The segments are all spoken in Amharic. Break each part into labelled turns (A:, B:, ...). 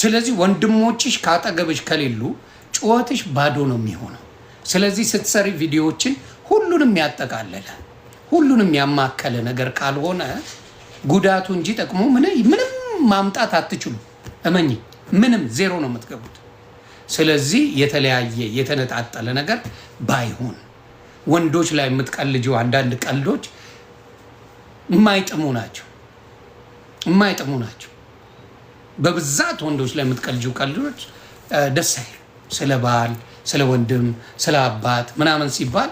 A: ስለዚህ ወንድሞችሽ ካጠገብሽ ከሌሉ ጩኸትሽ ባዶ ነው የሚሆነው። ስለዚህ ስትሰሪ ቪዲዮዎችን ሁሉንም ያጠቃለለ ሁሉንም ያማከለ ነገር ካልሆነ ጉዳቱ እንጂ ጠቅሞ ምንም ማምጣት አትችሉ። እመኚ፣ ምንም ዜሮ ነው የምትገቡት። ስለዚህ የተለያየ የተነጣጠለ ነገር ባይሆን ወንዶች ላይ የምትቀልጂው አንዳንድ ቀልዶች የማይጥሙ ናቸው። በብዛት ወንዶች ላይ የምትቀልጂው ቀልዶች ደስ አይሉ። ስለ ባል፣ ስለ ወንድም፣ ስለ አባት ምናምን ሲባል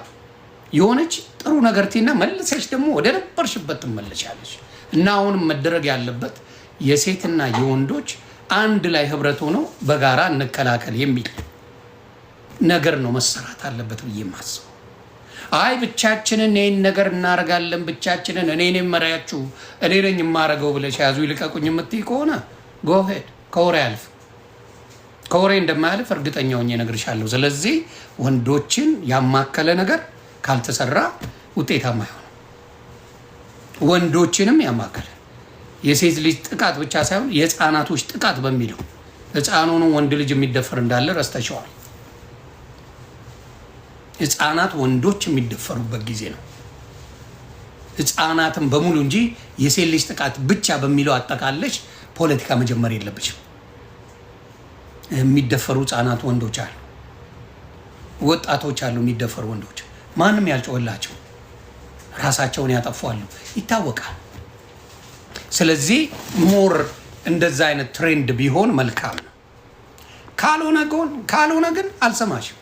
A: የሆነች ጥሩ ነገር ቲና መልሰሽ ደግሞ ወደ ነበርሽበት ትመለሻለሽ። እና አሁንም መደረግ ያለበት የሴትና የወንዶች አንድ ላይ ህብረት ሆነው በጋራ እንከላከል የሚል ነገር ነው መሰራት አለበት ብዬ ማስበው። አይ ብቻችንን ይሄን ነገር እናረጋለን፣ ብቻችንን እኔ ነኝ መሪያችሁ፣ እኔ ነኝ የማረገው ብለሽ ያዙ ይልቀቁኝ የምትይ ከሆነ ጎሄድ ከወሬ እንደማያልፍ እርግጠኛ ሆኜ እነግርሻለሁ። ስለዚህ ወንዶችን ያማከለ ነገር ካልተሰራ ውጤታማ አይሆንም። ወንዶችንም ያማከለ የሴት ልጅ ጥቃት ብቻ ሳይሆን የህፃናቶች ጥቃት በሚለው ህፃኑን ወንድ ልጅ የሚደፈር እንዳለ ረስተሽዋል። ህፃናት ወንዶች የሚደፈሩበት ጊዜ ነው። ህፃናትን በሙሉ እንጂ የሴት ልጅ ጥቃት ብቻ በሚለው አጠቃለሽ ፖለቲካ መጀመር የለብሽም። የሚደፈሩ ህፃናት ወንዶች አሉ፣ ወጣቶች አሉ የሚደፈሩ ወንዶች። ማንም ያልጮህላቸው ራሳቸውን ያጠፋሉ፣ ይታወቃል። ስለዚህ ሞር እንደዛ አይነት ትሬንድ ቢሆን መልካም ነው። ካልሆነ ግን አልሰማሽም።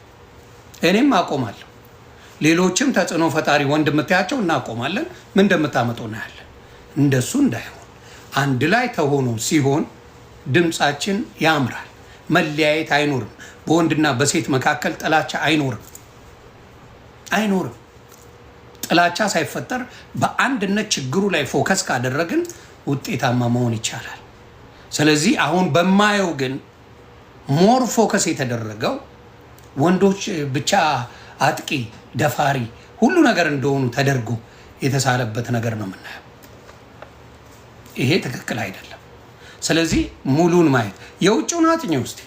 A: እኔም አቆማለሁ። ሌሎችም ተጽዕኖ ፈጣሪ ወንድ የምታያቸው እናቆማለን። ምን እንደምታመጡ እናያለን። እንደሱ እንዳይሆን አንድ ላይ ተሆኖ ሲሆን ድምፃችን ያምራል። መለያየት አይኖርም። በወንድና በሴት መካከል ጥላቻ አይኖርም። ጥላቻ ሳይፈጠር በአንድነት ችግሩ ላይ ፎከስ ካደረግን ውጤታማ መሆን ይቻላል። ስለዚህ አሁን በማየው ግን ሞር ፎከስ የተደረገው ወንዶች ብቻ አጥቂ፣ ደፋሪ ሁሉ ነገር እንደሆኑ ተደርጎ የተሳለበት ነገር ነው የምናየው። ይሄ ትክክል አይደለም። ስለዚህ ሙሉን ማየት የውጭውን አጥኚ ውስጥ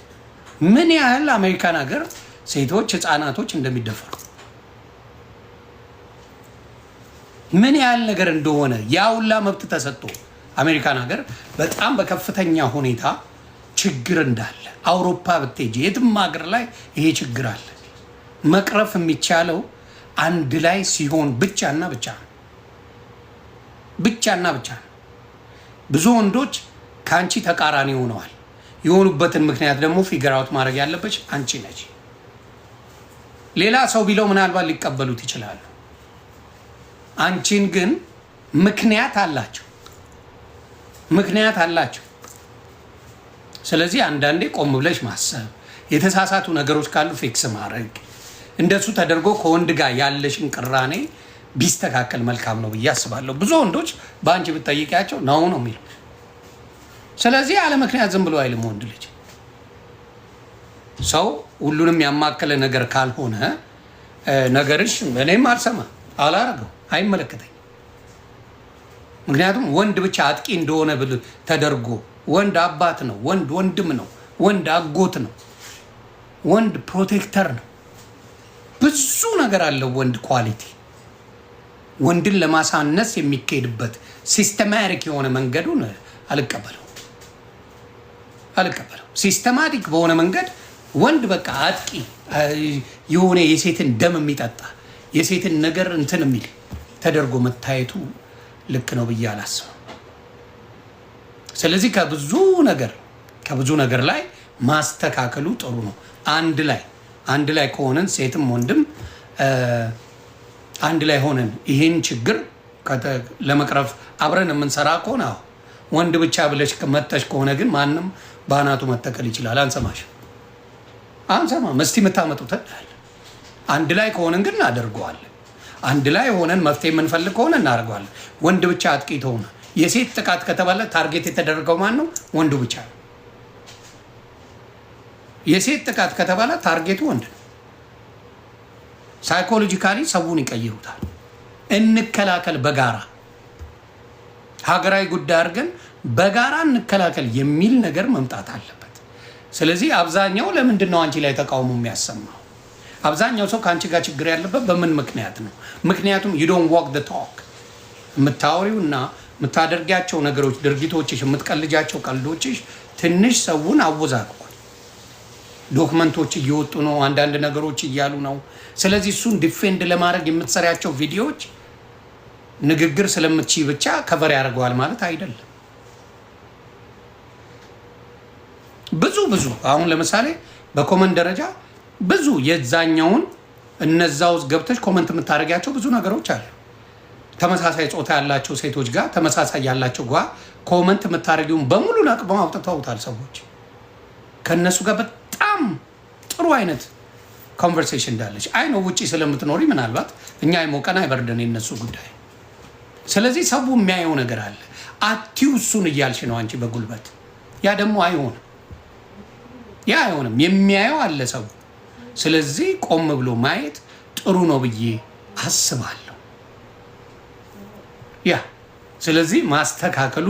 A: ምን ያህል አሜሪካን ሀገር ሴቶች ህፃናቶች እንደሚደፈሩ ምን ያህል ነገር እንደሆነ ያውላ መብት ተሰጥቶ አሜሪካን ሀገር በጣም በከፍተኛ ሁኔታ ችግር እንዳለ አውሮፓ ብትሄጂ የትም ሀገር ላይ ይሄ ችግር አለ። መቅረፍ የሚቻለው አንድ ላይ ሲሆን ብቻና ብቻ ነው። ብዙ ወንዶች ከአንቺ ተቃራኒ ሆነዋል። የሆኑበትን ምክንያት ደግሞ ፊገር አውት ማድረግ ያለበች አንቺ ነች። ሌላ ሰው ቢለው ምናልባት ሊቀበሉት ይችላሉ። አንቺን ግን ምክንያት አላቸው። ስለዚህ አንዳንዴ ቆም ብለሽ ማሰብ፣ የተሳሳቱ ነገሮች ካሉ ፊክስ ማድረግ፣ እንደሱ ተደርጎ ከወንድ ጋር ያለሽን ቅራኔ ቢስተካከል መልካም ነው ብዬ አስባለሁ። ብዙ ወንዶች በአንቺ ብትጠይቂያቸው ነው የሚሉ። ስለዚህ ያለ ምክንያት ዝም ብሎ አይልም ወንድ ልጅ። ሰው ሁሉንም ያማከለ ነገር ካልሆነ ነገርሽ እኔም አልሰማ አላረገው አይመለከተኝ። ምክንያቱም ወንድ ብቻ አጥቂ እንደሆነ ብል ተደርጎ ወንድ አባት ነው፣ ወንድ ወንድም ነው፣ ወንድ አጎት ነው፣ ወንድ ፕሮቴክተር ነው። ብዙ ነገር አለው ወንድ ኳሊቲ። ወንድን ለማሳነስ የሚካሄድበት ሲስተማቲክ የሆነ መንገዱን አልቀበለው። ሲስተማቲክ በሆነ መንገድ ወንድ በቃ አጥቂ የሆነ የሴትን ደም የሚጠጣ የሴትን ነገር እንትን የሚል ተደርጎ መታየቱ ልክ ነው ብዬ አላስብም። ስለዚህ ከብዙ ነገር ላይ ማስተካከሉ ጥሩ ነው። አንድ ላይ ከሆነን ሴትም ወንድም አንድ ላይ ሆነን ይህን ችግር ለመቅረፍ አብረን የምንሰራ ከሆነ ወንድ ብቻ ብለሽ መተሽ ከሆነ ግን ማንም በአናቱ መተከል ይችላል። አንሰማም። እስቲ የምታመጡት አንድ ላይ ከሆነን ግን እናደርገዋለን። አንድ ላይ ሆነን መፍትሄ የምንፈልግ ከሆነ እናደርገዋለን። ወንድ ብቻ አጥቂ ተሆነ የሴት ጥቃት ከተባለ ታርጌት የተደረገው ማን ነው? ወንዱ ብቻ ነው። የሴት ጥቃት ከተባለ ታርጌቱ ወንድ ነው። ሳይኮሎጂካሊ ሰውን ይቀይሩታል። እንከላከል፣ በጋራ ሀገራዊ ጉዳይ አድርገን በጋራ እንከላከል የሚል ነገር መምጣት አለበት። ስለዚህ አብዛኛው ለምንድን ነው አንቺ ላይ ተቃውሞ የሚያሰማው? አብዛኛው ሰው ከአንቺ ጋር ችግር ያለበት በምን ምክንያት ነው? ምክንያቱም you don't walk the talk። የምታወሪውና የምታደርጊያቸው ነገሮች፣ ድርጊቶችሽ፣ የምትቀልጃቸው ቀልዶችሽ ትንሽ ሰውን አወዛግቧል። ዶክመንቶች እየወጡ ነው፣ አንዳንድ ነገሮች እያሉ ነው። ስለዚህ እሱን ዲፌንድ ለማድረግ የምትሰሪያቸው ቪዲዮዎች ንግግር ስለምትችይ ብቻ ከቨር ያደርገዋል ማለት አይደለም። ብዙ አሁን ለምሳሌ በኮመንት ደረጃ ብዙ የዛኛውን እነዛ ውስጥ ገብተሽ ኮመንት የምታደርጊያቸው ብዙ ነገሮች አሉ። ተመሳሳይ ጾታ ያላቸው ሴቶች ጋር ተመሳሳይ ያላቸው ጋር ኮመንት የምታደርጊውን በሙሉ ነቅበው አውጥተውታል ሰዎች። ከእነሱ ጋር በጣም ጥሩ አይነት ኮንቨርሴሽን እንዳለች አይ ነው። ውጪ ስለምትኖሪ ምናልባት እኛ አይሞቀን አይበርደን የነሱ ጉዳይ። ስለዚህ ሰው የሚያየው ነገር አለ። አትዩ እሱን እያልሽ ነው አንቺ በጉልበት። ያ ደግሞ አይሆንም፣ ያ አይሆንም። የሚያየው አለ ሰው። ስለዚህ ቆም ብሎ ማየት ጥሩ ነው ብዬ አስባለሁ። ያ ስለዚህ ማስተካከሉ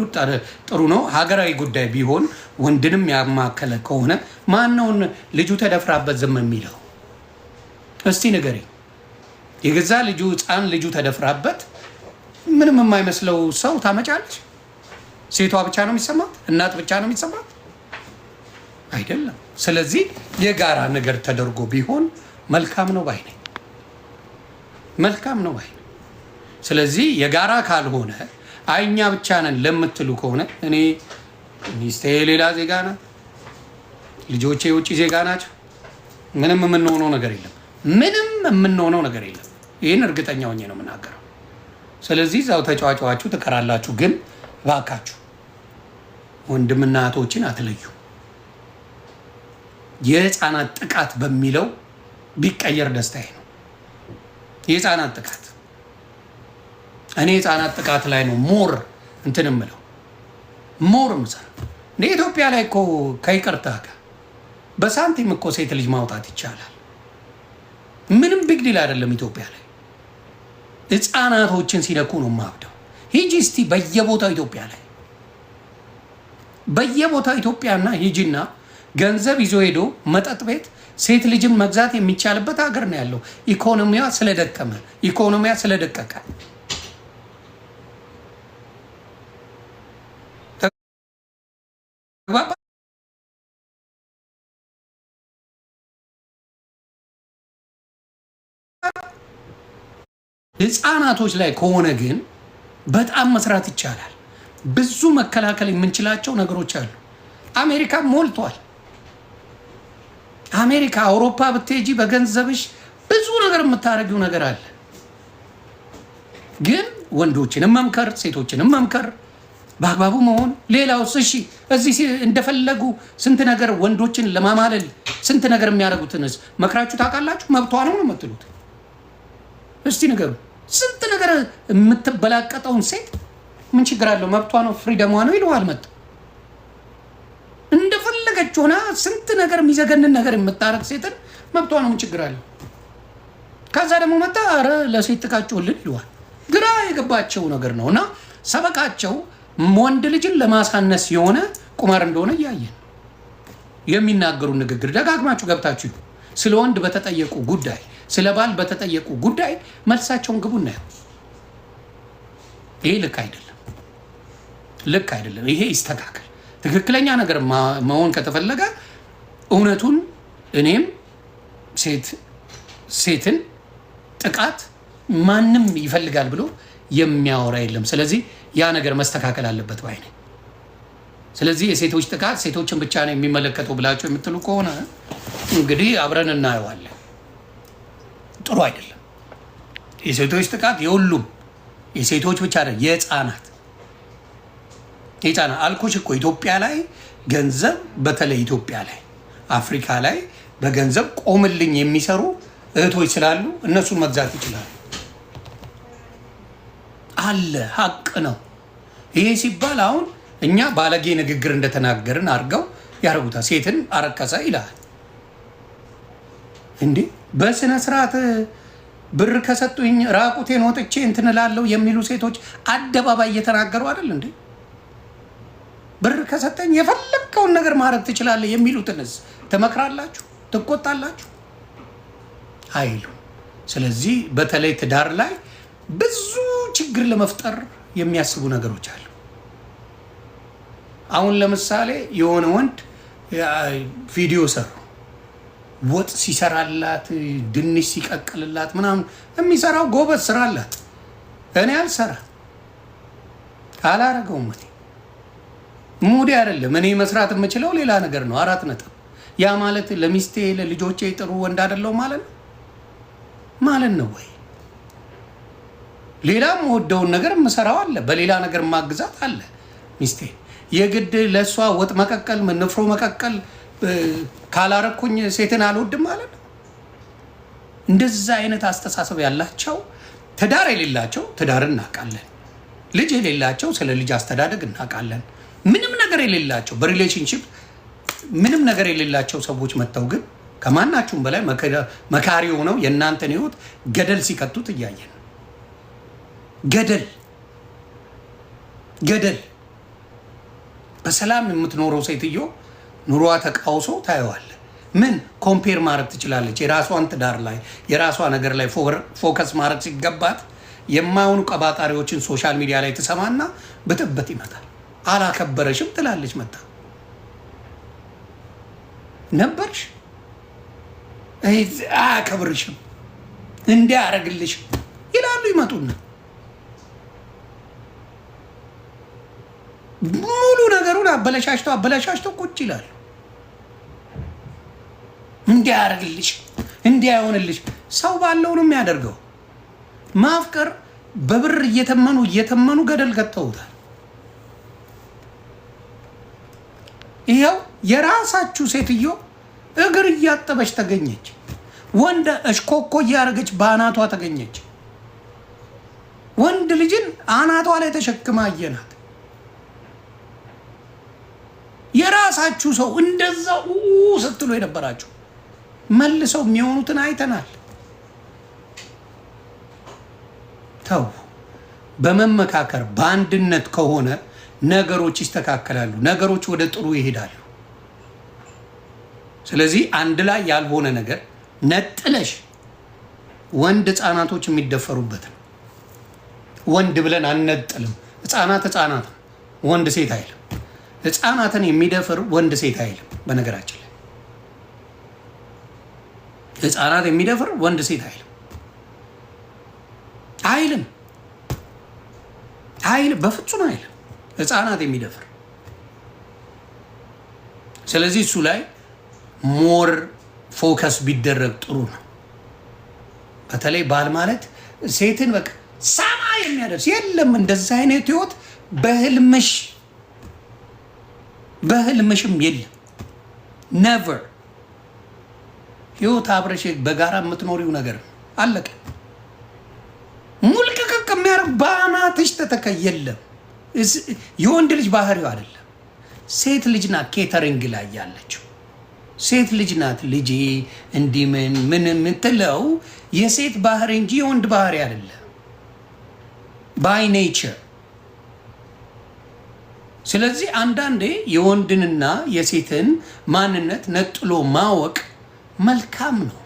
A: ጥሩ ነው። ሀገራዊ ጉዳይ ቢሆን ወንድንም ያማከለ ከሆነ ማነውን ልጁ ተደፍራበት ዝም የሚለው? እስቲ ንገሪ። የገዛ ልጁ ህፃን ልጁ ተደፍራበት ምንም የማይመስለው ሰው ታመጫለች? ሴቷ ብቻ ነው የሚሰማት? እናት ብቻ ነው የሚሰማት? አይደለም። ስለዚህ የጋራ ነገር ተደርጎ ቢሆን መልካም ነው ባይ ነኝ። መልካም ነው ባይ ነኝ። ስለዚህ የጋራ ካልሆነ አይኛ ብቻ ነን ለምትሉ ከሆነ እኔ ሚስቴ ሌላ ዜጋ ናት፣ ልጆቼ የውጭ ዜጋ ናቸው። ምንም የምንሆነው ነገር የለም። ምንም የምንሆነው ነገር የለም። ይህን እርግጠኛ ሆኜ ነው የምናገረው። ስለዚህ እዛው ተጫዋጫዋችሁ ትቀራላችሁ። ግን እባካችሁ ወንድምና እህቶችን አትለዩ። የህፃናት ጥቃት በሚለው ቢቀየር ደስታዬ ነው። የህፃናት ጥቃት እኔ የህፃናት ጥቃት ላይ ነው ሞር እንትን የምለው ሞር ምሰራ። ኢትዮጵያ ላይ እኮ ከይቅርታ ጋር በሳንቲም እኮ ሴት ልጅ ማውጣት ይቻላል። ምንም ቢግ ዲል አይደለም። ኢትዮጵያ ላይ ህፃናቶችን ሲነኩ ነው ማብደው። ሂጂ እስቲ በየቦታው ኢትዮጵያ ላይ በየቦታው ኢትዮጵያና ሂጂና ገንዘብ ይዞ ሄዶ መጠጥ ቤት ሴት ልጅን መግዛት የሚቻልበት ሀገር ነው ያለው። ኢኮኖሚያ ስለደከመ፣ ኢኮኖሚያ ስለደቀቀ። ህፃናቶች ላይ ከሆነ ግን በጣም መስራት ይቻላል። ብዙ መከላከል የምንችላቸው ነገሮች አሉ። አሜሪካ ሞልቷል። አሜሪካ፣ አውሮፓ ብትሄጂ በገንዘብሽ ብዙ ነገር የምታደርጊው ነገር አለ። ግን ወንዶችንም መምከር፣ ሴቶችንም መምከር፣ በአግባቡ መሆን። ሌላውስ እሺ፣ እዚህ እንደፈለጉ ስንት ነገር ወንዶችን ለማማለል ስንት ነገር የሚያደርጉትንስ መክራችሁ ታውቃላችሁ? መብቷ ነው ነው የምትሉት? እስቲ ንገሩ። ስንት ነገር የምትበላቀጠውን ሴት ምን ችግር አለው? መብቷ ነው፣ ፍሪደሟ ነው ይለዋል። መጥ እንደፈለገች ሆና ስንት ነገር የሚዘገንን ነገር የምታረግ ሴትን መብቷ ነው፣ ምን ችግር አለው? ከዛ ደግሞ መጣ አረ ለሴት ጥቃችሁልን ይለዋል። ግራ የገባቸው ነገር ነውና ሰበቃቸው ወንድ ልጅን ለማሳነስ የሆነ ቁማር እንደሆነ እያየን የሚናገሩ ንግግር ደጋግማችሁ ገብታችሁ ስለ ወንድ በተጠየቁ ጉዳይ፣ ስለ ባል በተጠየቁ ጉዳይ መልሳቸውን ግቡ እናየው። ይሄ ልክ አይደለም፣ ልክ አይደለም። ይሄ ይስተካከል። ትክክለኛ ነገር መሆን ከተፈለገ እውነቱን እኔም ሴትን ጥቃት ማንም ይፈልጋል ብሎ የሚያወራ የለም። ስለዚህ ያ ነገር መስተካከል አለበት ባይ ነኝ። ስለዚህ የሴቶች ጥቃት ሴቶችን ብቻ ነው የሚመለከተው ብላችሁ የምትሉ ከሆነ እንግዲህ አብረን እናየዋለን። ጥሩ አይደለም። የሴቶች ጥቃት የሁሉም የሴቶች ብቻ አይደለም፣ የህፃናት አልኩሽ እኮ ኢትዮጵያ ላይ ገንዘብ፣ በተለይ ኢትዮጵያ ላይ አፍሪካ ላይ በገንዘብ ቆምልኝ የሚሰሩ እህቶች ስላሉ እነሱን መግዛት ይችላሉ። አለ ሀቅ ነው። ይሄ ሲባል አሁን እኛ ባለጌ ንግግር እንደተናገርን አድርገው ያደርጉታል። ሴትን አረከሰ ይላል እንዴ! በስነ ስርዓት ብር ከሰጡኝ ራቁቴን ወጥቼ እንትን እላለሁ የሚሉ ሴቶች አደባባይ እየተናገሩ አይደል እንዴ? ብር ከሰጠኝ የፈለከውን ነገር ማድረግ ትችላለህ የሚሉትንስ ትመክራላችሁ? ትቆጣላችሁ? አይሉ። ስለዚህ በተለይ ትዳር ላይ ብዙ ችግር ለመፍጠር የሚያስቡ ነገሮች አሉ። አሁን ለምሳሌ የሆነ ወንድ ቪዲዮ ሰሩ፣ ወጥ ሲሰራላት፣ ድንች ሲቀቅልላት ምናምን የሚሰራው ጎበዝ ስራ አላት። እኔ አልሰራ አላረገውም። ሙዲ አይደለም። እኔ መስራት የምችለው ሌላ ነገር ነው። 4 ነጥብ። ያ ማለት ለሚስቴ ለልጆቼ ጥሩ ወንድ አይደለው ማለት ነው ወይ? ሌላም ወደውን ነገር የምሰራው አለ፣ በሌላ ነገር ማግዛት አለ። ሚስቴ የግድ ለእሷ ወጥ መቀቀል ንፍሮ መቀቀል ካላረኩኝ ሴትን አልወድም ማለት ነው። እንደዛ አይነት አስተሳሰብ ያላቸው ትዳር የሌላቸው ትዳር እናውቃለን። ልጅ የሌላቸው ስለ ልጅ አስተዳደግ እናውቃለን። ምንም ነገር የሌላቸው በሪሌሽንሽፕ ምንም ነገር የሌላቸው ሰዎች መጥተው ግን ከማናችሁም በላይ መካሪ ሆነው የእናንተን ህይወት ገደል ሲከቱት እያየን ገደል በሰላም የምትኖረው ሴትዮ ኑሮዋ ተቃውሶ ታየዋለ። ምን ኮምፔር ማድረግ ትችላለች? የራሷን ትዳር ላይ የራሷ ነገር ላይ ፎከስ ማድረግ ሲገባት የማይሆኑ ቀባጣሪዎችን ሶሻል ሚዲያ ላይ ትሰማና ብጥብጥ ይመጣል። አላከበረሽም ትላለች። መጣ ነበርሽ አያከብርሽም እንዲያረግልሽም ይላሉ። ይመጡና ሙሉ ነገሩን አበለሻሽተው ቁጭ ይላሉ። እንዲያረግልሽ እንዲያይሆንልሽ። ሰው ባለው ነው የሚያደርገው። ማፍቀር በብር እየተመኑ ገደል ከተውታል። ይኸው የራሳችሁ ሴትዮ እግር እያጠበች ተገኘች። ወንድ እሽኮኮ እያደረገች በአናቷ ተገኘች። ወንድ ልጅን አናቷ ላይ ተሸክማ አየናት። የራሳችሁ ሰው እንደዛው ስትሉ የነበራችሁ መልሰው የሚሆኑትን አይተናል። ተው። በመመካከር በአንድነት ከሆነ ነገሮች ይስተካከላሉ። ነገሮች ወደ ጥሩ ይሄዳሉ። ስለዚህ አንድ ላይ ያልሆነ ነገር ነጥለሽ ወንድ ህፃናቶች የሚደፈሩበት ነው። ወንድ ብለን አንነጥልም። ህፃናት ነው፣ ወንድ ሴት አይልም። ህፃናትን የሚደፍር ወንድ ሴት አይልም። በነገራችን ላይ ህፃናት የሚደፍር ወንድ ሴት አይልም። በፍጹም አይልም። ህፃናት የሚደፍር። ስለዚህ እሱ ላይ ሞር ፎከስ ቢደረግ ጥሩ ነው። በተለይ ባል ማለት ሴትን በቃ ሳማ የሚያደርስ የለም። እንደዚህ አይነት ህይወት በህልምሽም የለም። ነቨር። ህይወት አብረሽ በጋራ የምትኖሪው ነገር አለቀ። ሙልቅቅቅ የሚያደርግ ባናትሽ ተተከ የለም። የወንድ ልጅ ባህሪው አይደለም። ሴት ልጅ ናት ኬተሪንግ ላይ ያለችው። ሴት ልጅ ናት ልጅ እንዲህ ምን የምትለው የሴት ባህሪ እንጂ የወንድ ባህሪ አይደለም ባይ ኔቸር። ስለዚህ አንዳንዴ የወንድንና የሴትን ማንነት ነጥሎ ማወቅ መልካም ነው።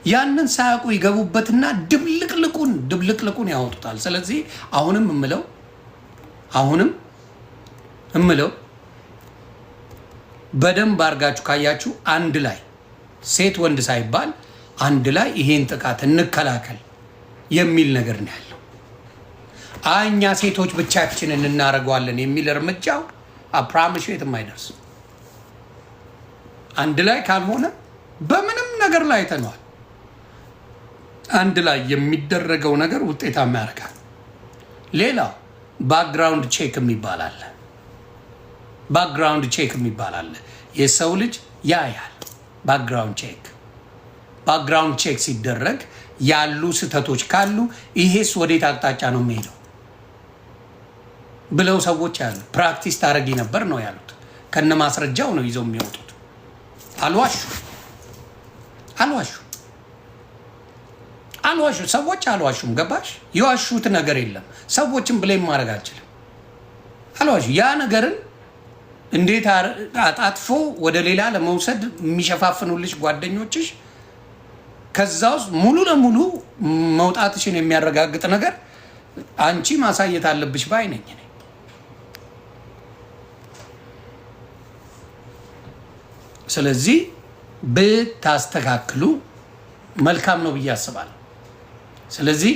A: ያንን ሳያውቁ ይገቡበትና ድብልቅልቁን ያወጡታል። ስለዚህ አሁንም እምለው በደንብ አድርጋችሁ ካያችሁ አንድ ላይ ሴት ወንድ ሳይባል አንድ ላይ ይሄን ጥቃት እንከላከል የሚል ነገር ነው ያለው። እኛ ሴቶች ብቻችንን እናደርገዋለን የሚል እርምጃው አፕራምሽ የትም አይደርስም። አንድ ላይ ካልሆነ በምንም ነገር ላይ ተነዋል። አንድ ላይ የሚደረገው ነገር ውጤታማ ያደርጋል። ሌላው ባክግራውንድ ቼክ የሚባል አለ። የሰው ልጅ ያያል። ባክግራውንድ ቼክ ሲደረግ ያሉ ስህተቶች ካሉ ይሄስ ወዴት አቅጣጫ ነው የሚሄደው ብለው ሰዎች ያሉ ፕራክቲስ ታረጊ ነበር ነው ያሉት። ከነ ማስረጃው ነው ይዘው የሚወጡት። አልዋሹ ሰዎች አልዋሹም። ገባሽ? የዋሹት ነገር የለም። ሰዎችን ብሌም ማድረግ አልችልም። አልዋሹ። ያ ነገርን እንዴት አጣጥፎ ወደ ሌላ ለመውሰድ የሚሸፋፍኑልሽ ጓደኞችሽ ከዛ ውስጥ ሙሉ ለሙሉ መውጣትሽን የሚያረጋግጥ ነገር አንቺ ማሳየት አለብሽ ባይ ነኝ። ስለዚህ ብታስተካክሉ መልካም ነው ብዬ አስባለሁ። ስለዚህ